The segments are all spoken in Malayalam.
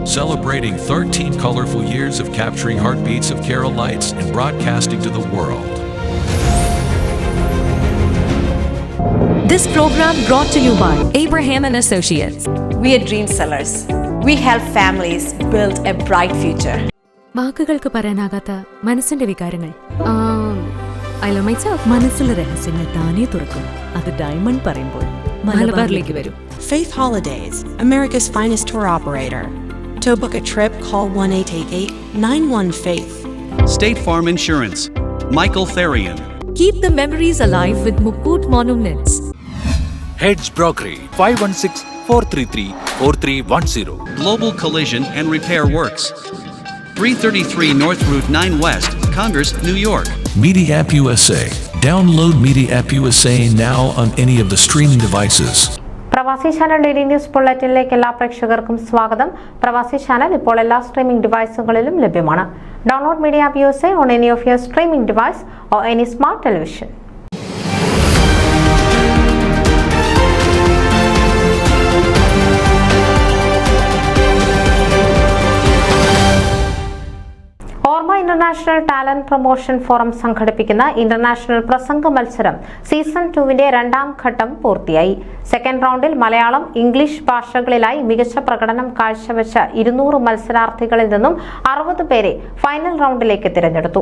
celebrating 13 colorful years of capturing heartbeats of Kerala lights and broadcasting to the world. This program brought to you by Abraham and Associates. We are dream sellers. We help families build a bright future. വാക്കുകൾക്ക് പറയാനാകാത്ത മനസ്സിന്റെ വികാരങ്ങൾ. I love myself. മനസ്സിലെ രഹസ്യങ്ങൾ താനേ തുറക്കും. അത് ഡയമണ്ട് പറയുമ്പോൾ മലബാറിലേക്ക് വരും. Faith Holidays, America's finest tour operator. To book a trip, call 1-888-91-FAITH. State Farm Insurance, Michael Therian. Keep the memories alive with Mukut Monuments. Heads Brokery 516-433-4310. Global Collision and Repair Works, 333 North Route 9 West, Congress, New York. Media App USA. Download Media App USA now on any of the streaming devices. പ്രവാസി ചാനൽ ഡെയിലി ന്യൂസ് ബുള്ളറ്റിനിലേക്ക് എല്ലാ പ്രേക്ഷകർക്കും സ്വാഗതം. പ്രവാസി ചാനൽ ഇപ്പോൾ എല്ലാ സ്ട്രീമിംഗ് ഡിവൈസുകളിലും ലഭ്യമാണ്. Download media app USA on any of your streaming device or any smart television. ഓർമ്മ ഇന്റർനാഷണൽ ടാലന്റ് പ്രൊമോഷൻ ഫോറം സംഘടിപ്പിക്കുന്ന ഇന്റർനാഷണൽ പ്രസംഗ മത്സരം സീസൺ 2വിന്റെ രണ്ടാം ഘട്ടം പൂർത്തിയായി. സെക്കൻഡ് റൗണ്ടിൽ മലയാളം, ഇംഗ്ലീഷ് ഭാഷകളിലായി മികച്ച പ്രകടനം കാഴ്ചവെച്ച 200 മത്സരാർത്ഥികളിൽ നിന്നും 60 പേരെ ഫൈനൽ റൗണ്ടിലേക്ക് തിരഞ്ഞെടുത്തു.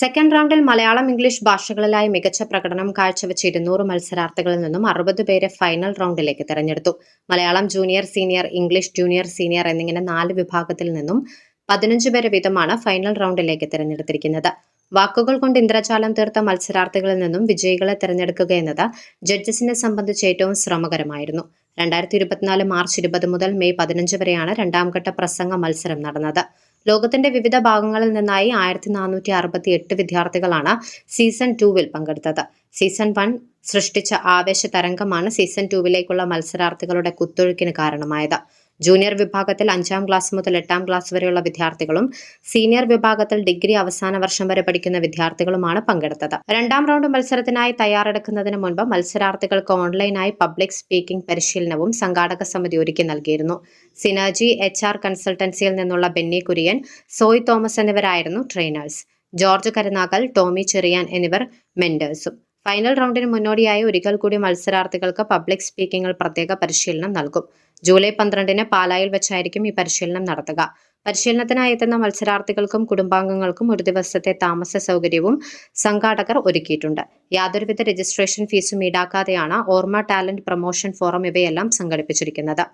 സെക്കൻഡ് റൗണ്ടിൽ മലയാളം, ഇംഗ്ലീഷ് ഭാഷകളിലായി മികച്ച പ്രകടനം കാഴ്ചവെച്ച 200 മത്സരാർത്ഥികളിൽ നിന്നും 60 പേരെ ഫൈനൽ റൗണ്ടിലേക്ക് തിരഞ്ഞെടുത്തു. Malayalam junior, senior, English junior, senior എന്നിങ്ങനെ 4 വിഭാഗത്തിൽ നിന്നും 15 പേരെ വീതമാണ് ഫൈനൽ റൗണ്ടിലേക്ക് തിരഞ്ഞെടുത്തിരിക്കുന്നത്. വാക്കുകൾ കൊണ്ട് ഇന്ദ്രജാലം തീർത്ത മത്സരാർത്ഥികളിൽ നിന്നും വിജയികളെ തിരഞ്ഞെടുക്കുക എന്നത് ജഡ്ജസിനെ സംബന്ധിച്ച് ഏറ്റവും ശ്രമകരമായിരുന്നു. 2024 മാർച്ച് 20 മുതൽ മെയ് 15 വരെയാണ് രണ്ടാം ഘട്ട പ്രസംഗ മത്സരം നടന്നത്. ലോകത്തിന്റെ വിവിധ ഭാഗങ്ങളിൽ നിന്നായി 1468 വിദ്യാർത്ഥികളാണ് സീസൺ 2വിൽ പങ്കെടുത്തത്. സീസൺ 1 സൃഷ്ടിച്ച ആവേശ തരംഗമാണ് സീസൺ 2വിലേക്കുള്ള മത്സരാർത്ഥികളുടെ കുത്തൊഴുക്കിന് കാരണമായത്. ജൂനിയർ വിഭാഗത്തിൽ 5ാം ക്ലാസ് മുതൽ 8ാം ക്ലാസ് വരെയുള്ള വിദ്യാർത്ഥികളും സീനിയർ വിഭാഗത്തിൽ ഡിഗ്രി അവസാന വർഷം വരെ പഠിക്കുന്ന വിദ്യാർത്ഥികളുമാണ് പങ്കെടുത്തത്. രണ്ടാം റൗണ്ട് മത്സരത്തിനായി തയ്യാറെടുക്കുന്നതിന് മുൻപ് മത്സരാർത്ഥികൾക്ക് ഓൺലൈനായി പബ്ലിക് സ്പീക്കിംഗ് പരിശീലനവും സംഘാടക സമിതി ഒരുക്കി നൽകിയിരുന്നു. സിനർജി HR കൺസൾട്ടൻസിയിൽ നിന്നുള്ള ബെന്നി കുര്യൻ, സോയ് തോമസ് എന്നിവരായിരുന്നു ട്രെയിനേഴ്സ്. ജോർജ് കരുനാഗൽ, ടോമി ചെറിയാൻ എന്നിവർ മെന്റേഴ്സും. ഫൈനൽ റൗണ്ടിന് മുന്നോടിയായി ഒരിക്കൽ കൂടി മത്സരാർത്ഥികൾക്ക് പബ്ലിക് സ്പീക്കിംഗിൽ പ്രത്യേക പരിശീലനം നൽകും. ജൂലൈ 12 പാലായിൽ വെച്ചായിരിക്കും ഈ പരിശീലനം നടത്തുക. പരിശീലനത്തിനായി എത്തുന്ന മത്സരാർത്ഥികൾക്കും കുടുംബാംഗങ്ങൾക്കും ഒരു ദിവസത്തെ താമസ സൗകര്യവും സംഘാടകർ ഒരുക്കിയിട്ടുണ്ട്. യാതൊരുവിധ രജിസ്ട്രേഷൻ ഫീസും ഈടാക്കാതെയാണ് ഓർമ്മ ടാലന്റ് പ്രൊമോഷൻ ഫോറം ഇവയെല്ലാം സംഘടിപ്പിച്ചിരിക്കുന്നത്.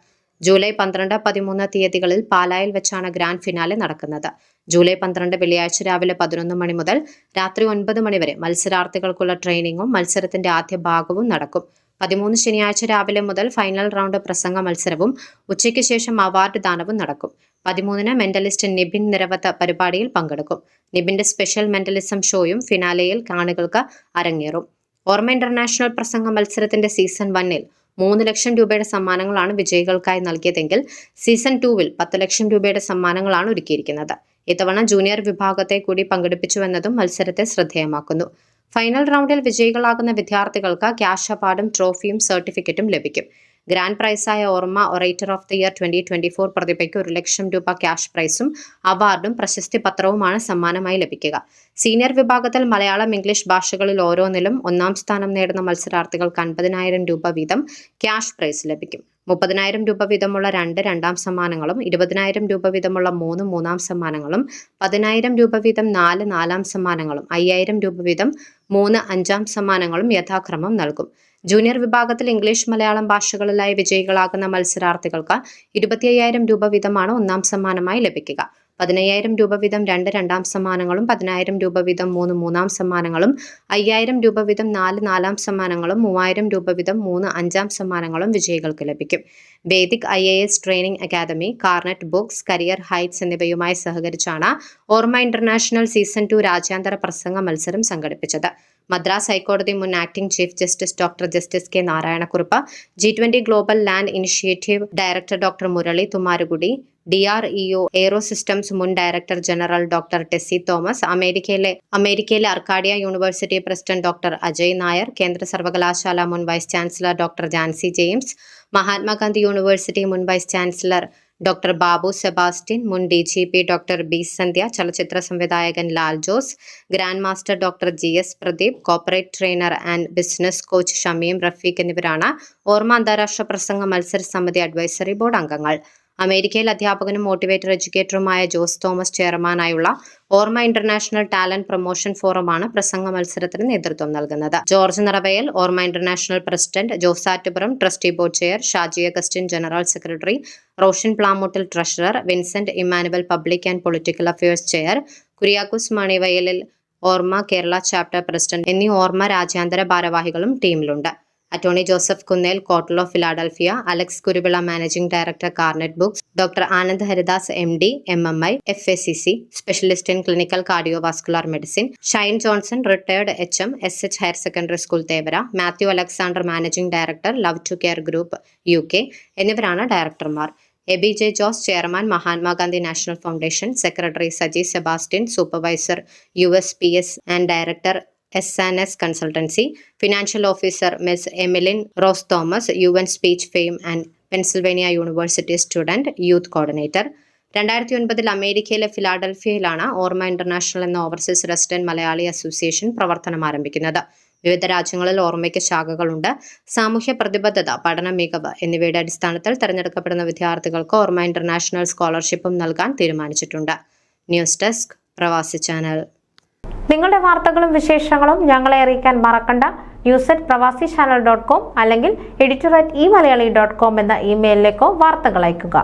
ജൂലൈ 12, 13 തീയതികളിൽ പാലായിൽ വെച്ചാണ് ഗ്രാൻഡ് ഫിനാലെ നടക്കുന്നത്. ജൂലൈ 12 വെള്ളിയാഴ്ച രാവിലെ 11 മണി മുതൽ രാത്രി 9 മണി വരെ മത്സരാർത്ഥികൾക്കുള്ള ട്രെയിനിങ്ങും മത്സരത്തിന്റെ ആദ്യ ഭാഗവും നടക്കും. 13 ശനിയാഴ്ച രാവിലെ മുതൽ ഫൈനൽ റൗണ്ട് പ്രസംഗ മത്സരവും ഉച്ചയ്ക്ക് ശേഷം അവാർഡ് ദാനവും നടക്കും. 13 മെന്റലിസ്റ്റ് നിബിൻ നിരവധ പരിപാടിയിൽ പങ്കെടുക്കും. നിബിന്റെ സ്പെഷ്യൽ മെന്റലിസം ഷോയും ഫിനാലെയിൽ കാണികൾക്ക് അരങ്ങേറും. ഓർമ്മ ഇന്റർനാഷണൽ പ്രസംഗ മത്സരത്തിന്റെ സീസൺ 1ൽ 3 ലക്ഷം രൂപയുടെ സമ്മാനങ്ങളാണ് വിജയികൾക്കായി നൽകിയതെങ്കിൽ സീസൺ 2വിൽ 10 ലക്ഷം രൂപയുടെ സമ്മാനങ്ങളാണ് ഒരുക്കിയിരിക്കുന്നത്. ഇത്തവണ ജൂനിയർ വിഭാഗത്തെ കൂടി പങ്കെടുപ്പിച്ചുവെന്നതും മത്സരത്തെ ശ്രദ്ധേയമാക്കുന്നു. ഫൈനൽ റൗണ്ടിൽ വിജയികളാകുന്ന വിദ്യാർത്ഥികൾക്ക് ക്യാഷ് അവാർഡും ട്രോഫിയും സർട്ടിഫിക്കറ്റും ലഭിക്കും. ഗ്രാൻഡ് പ്രൈസായ ഓർമ്മ ഒറേറ്റർ ഓഫ് ദി ഇയർ 2024 പ്രതിഭയ്ക്ക് 1 ലക്ഷം രൂപ ക്യാഷ് പ്രൈസും അവാർഡും പ്രശസ്തി പത്രവുമാണ് സമ്മാനമായി ലഭിക്കുക. സീനിയർ വിഭാഗത്തിൽ മലയാളം, ഇംഗ്ലീഷ് ഭാഷകളിൽ ഓരോന്നിലും 1ാം സ്ഥാനം നേടുന്ന മത്സരാർത്ഥികൾക്ക് 50,000 രൂപ വീതം ക്യാഷ് പ്രൈസ് ലഭിക്കും. 30,000 രൂപ വീതമുള്ള 2 രണ്ടാം സമ്മാനങ്ങളും 20,000 രൂപ വീതമുള്ള 3 മൂന്നാം സമ്മാനങ്ങളും 10,000 രൂപ വീതം 4 നാലാം സമ്മാനങ്ങളും 5,000 രൂപ വീതം 3 അഞ്ചാം സമ്മാനങ്ങളും യഥാക്രമം നൽകും. ജൂനിയർ വിഭാഗത്തിൽ ഇംഗ്ലീഷ്, മലയാളം ഭാഷകളിലായി വിജയികളാകുന്ന മത്സരാർത്ഥികൾക്ക് 25,000 രൂപ വീതമാണ് 1ാം സമ്മാനമായി ലഭിക്കുക. 15,000 രൂപ വീതം 2 രണ്ടാം സമ്മാനങ്ങളും 10,000 രൂപ വീതം 3 മൂന്നാം സമ്മാനങ്ങളും 5,000 രൂപ വീതം 4 നാലാം സമ്മാനങ്ങളും 3,000 രൂപ വീതം 3 അഞ്ചാം സമ്മാനങ്ങളും വിജയികൾക്ക് ലഭിക്കും. Vedic IAS training academy, Carnet books, career heights എന്നിവയുമായി സഹകരിച്ചാണ് ഓർമ്മ ഇന്റർനാഷണൽ സീസൺ 2 രാജ്യാന്തര പ്രസംഗ മത്സരം സംഘടിപ്പിച്ചത്. മദ്രാസ് ഹൈക്കോടതി മുൻ acting chief justice doctor justice K Narayanakurup, G20 global land initiative director doctor Murali Thummarukudy, DREO aero systems മുൻ director general doctor Tessy Thomas, അമേരിക്കയിലെ Arcadia university president doctor Ajay Nair, കേന്ദ്ര സർവകലാശാല മുൻ vice chancellor doctor Jancy James, Mahatma Gandhi university മുൻ vice chancellor doctor Babu Sebastian, മുൻ DGP ഡോക്ടർ ബി സന്ധ്യ, ചലച്ചിത്ര സംവിധായകൻ Lal Jose, grand master doctor GS Pradeep, corporate trainer and business coach Shameem Rafeeq എന്നിവരാണ് ഓർമ്മ അന്താരാഷ്ട്ര പ്രസംഗ മത്സര സമിതി അഡ്വൈസറി ബോർഡ് അംഗങ്ങൾ. അമേരിക്കയിൽ അധ്യാപകനും മോട്ടിവേറ്റർ എഡ്യൂക്കേറ്ററുമായ ജോസ് തോമസ് ചെയർമാനായുള്ള ഓർമ്മ ഇന്റർനാഷണൽ ടാലന്റ് പ്രൊമോഷൻ ഫോറമാണ് പ്രസംഗ മത്സരത്തിന് നേതൃത്വം നൽകുന്നത്. George Niravayal Orma international president, Josattupuram trustee board chair, Shaji Augustine general secretary, Roshan Plamoottil treasurer, Vincent Emmanuel public and political affairs chair, Kuriakose Manivayalil Orma Kerala chapter president എന്നീ ഓർമ്മ രാജ്യാന്തര ഭാരവാഹികളും ടീമിലുണ്ട്. Attorney Joseph Kunnel, court of Philadelphia, Alex Kuruvila managing director Carnet books, doctor Anand Haridas MD MMI FACC specialist in clinical cardiovascular medicine, Shine Johnson retired HM SH higher secondary school Thevara, Mathew Alexander managing director love to care group UK എന്നിവരാണ് ഡയറക്ടർമാർ. Aby J Jose chairman, Mahatma Gandhi national foundation, secretary Saji Sebastian, supervisor USPS and director SNS consultancy, financial officer miss Emilin Rose Thomas, UN speech fame and Pennsylvania university student, youth coordinator. 2009 അമേരിക്കയിലെ ഫിലാഡൽഫിയയിലാണ് ഓർമ്മ ഇന്റർനാഷണൽ എന്ന ഓവർസീസ് റെസിഡന്റ് മലയാളി അസോസിയേഷൻ പ്രവർത്തനം ആരംഭിക്കുന്നത്. വിവിധ രാജ്യങ്ങളിൽ ഓർമ്മയ്ക്ക് ശാഖകളുണ്ട്. സാമൂഹ്യ പ്രതിബദ്ധത, പഠന മികവ് എന്നിവയുടെ അടിസ്ഥാനത്തിൽ തെരഞ്ഞെടുക്കപ്പെടുന്ന വിദ്യാർത്ഥികൾക്ക് ഓർമ്മ ഇന്റർനാഷണൽ സ്കോളർഷിപ്പും നൽകാൻ തീരുമാനിച്ചിട്ടുണ്ട്. ന്യൂസ് ഡെസ്ക്, പ്രവാസി ചാനൽ. നിങ്ങളുടെ വാർത്തകളും വിശേഷങ്ങളും ഞങ്ങളെ അറിയിക്കാൻ മറക്കണ്ട. news@pravasichannel.com അല്ലെങ്കിൽ editor@eMalayali.com എന്ന ഇമെയിലിലേക്കോ വാർത്തകൾ അയയ്ക്കുക.